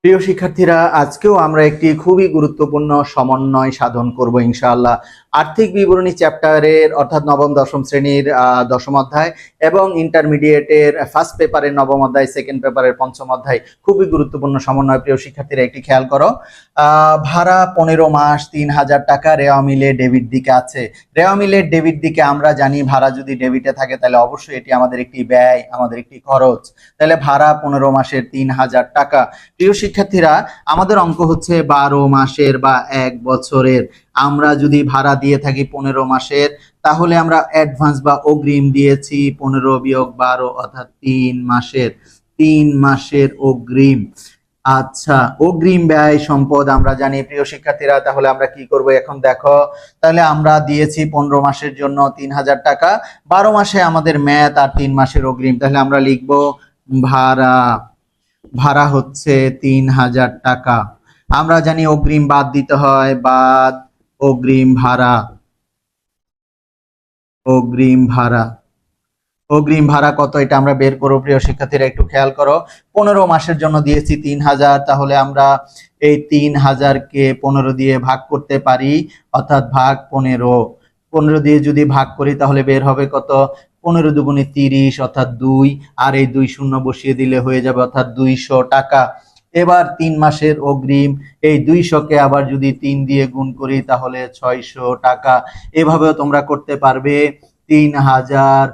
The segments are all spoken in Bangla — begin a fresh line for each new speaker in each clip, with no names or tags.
প্রিয় শিক্ষার্থীরা, আজকেও আমরা একটি খুবই গুরুত্বপূর্ণ সমন্বয় সাধন করব ইনশাআল্লাহ। আর্থিক বিবরণী চ্যাপ্টারের অর্থাৎ নবম দশম শ্রেণীর দশম অধ্যায় এবং ইন্টারমিডিয়েটের ফার্স্ট পেপারের নবম অধ্যায়, সেকেন্ড পেপারের পঞ্চম অধ্যায়। খুবই গুরুত্বপূর্ণ সমন্বয়। প্রিয় শিক্ষার্থীরা, একটি খেয়াল করো। ভাড়া 15 মাস 3000 টাকা রেওয়া মিলে ডেবিট দিকে আছে। রেওয়া মিলের ডেবিট দিকে আমরা জানি ভাড়া যদি ডেবিটে থাকে তাহলে অবশ্যই এটি আমাদের একটি ব্যয়, আমাদের একটি খরচ। তাহলে ভাড়া 15 মাসের 3000 টাকা। প্রিয় শিক্ষার্থীরা, আমাদের অঙ্ক হচ্ছে 12 মাসের বা 1 বছরের। আমরা যদি ভাড়া দিয়ে থাকি 15 মাসের, তাহলে আমরা অ্যাডভান্স বা অগ্রিম দিয়েছি 15 বিয়োগ 12 অর্থাৎ 3 মাসের। 3 মাসের অগ্রিম। আচ্ছা, অগ্রিম ব্যয় সম্পদ আমরা জানি। প্রিয় শিক্ষার্থীরা, তাহলে আমরা কি করব এখন দেখো। তাহলে আমরা দিয়েছি 15 মাসের জন্য 3000 টাকা, 12 মাসে আমাদের মেয়াদ আর 3 মাসের অগ্রিম। তাহলে আমরা লিখব ভাড়া। ভাড়া হচ্ছে 3000 টাকা। আমরা জানি অগ্রিম বাদ দিতে হয়, বাদ অগ্রিম ভাড়া। অগ্রিম ভাড়া, অগ্রিম ভাড়া কত এটা আমরা বের করব। প্রিয় শিক্ষার্থীরা, একটু খেয়াল করো। 15 মাসের জন্য দিয়েছি 3000, তাহলে আমরা এই 3000 কে 15 দিয়ে ভাগ করতে পারি, অর্থাৎ ভাগ 15। 15 দিয়ে যদি ভাগ করি তাহলে বের হবে কত? 15 দুগুণে 30 অর্থাৎ 2, আর এই 2 শূন্য বসিয়ে দিলে হয়ে যাবে অর্থাৎ 200 টাকা। এবার 3 মাসের অগ্রিম, এই 200 কে আবার যদি 3 দিয়ে গুণ করি তাহলে 600 টাকা। এভাবেও তোমরা করতে পারবে। 3000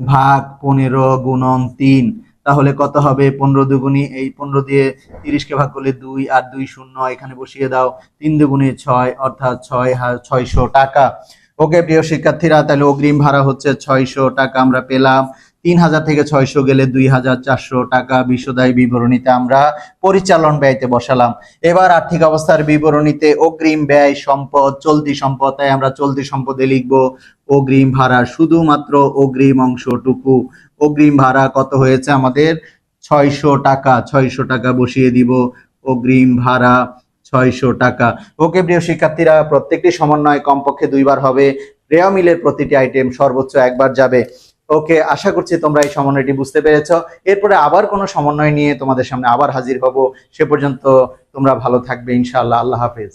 ভাগ 15 গুণন 3, তাহলে কত হবে? 15 দুগুণি, এই 15 দিয়ে 30 কে ভাগ করলে 2, আর 2 শূন্য এখানে বসিয়ে দাও। 3 দুগুণে 6 অর্থাৎ 600 টাকা। ওকে প্রিয় শিক্ষার্থীরা, তাহলে অগ্রিম ভাড়া হচ্ছে 600 টাকা আমরা পেলাম। 3000 থেকে 600 গেলে 2400 টাকা বিশদায়ী বিবরণীতে আমরা পরিচালন ব্যয়তে বসালাম। এবার আর্থিক অবস্থার বিবরণীতে অগ্রিম ব্যয় সম্পদ, চলতি সম্পদ, তাই আমরা চলতি সম্পদে লিখব অগ্রিম ভাড়া, শুধুমাত্র অগ্রিম অংশটুকু। অগ্রিম ভাড়া কত হয়েছে আমাদের? 600 টাকা। 600 টাকা বসিয়ে দিব। অগ্রিম ভাড়া 600 টাকা। ওকে প্রিয় শিক্ষার্থীরা, প্রত্যেকটি সমন্বয় কমপক্ষে 2 বার হবে। রেওয়া মিলের প্রতিটি আইটেম সর্বোচ্চ 1 বার যাবে। ওকে, আশা করছি তোমরা এই সমন্বয়টি বুঝতে পেরেছো। এরপরে আবার কোনো সমন্বয় নিয়ে তোমাদের সামনে আবার হাজির হব। সে পর্যন্ত তোমরা ভালো থাকবে ইনশাআল্লাহ। আল্লাহ হাফেজ।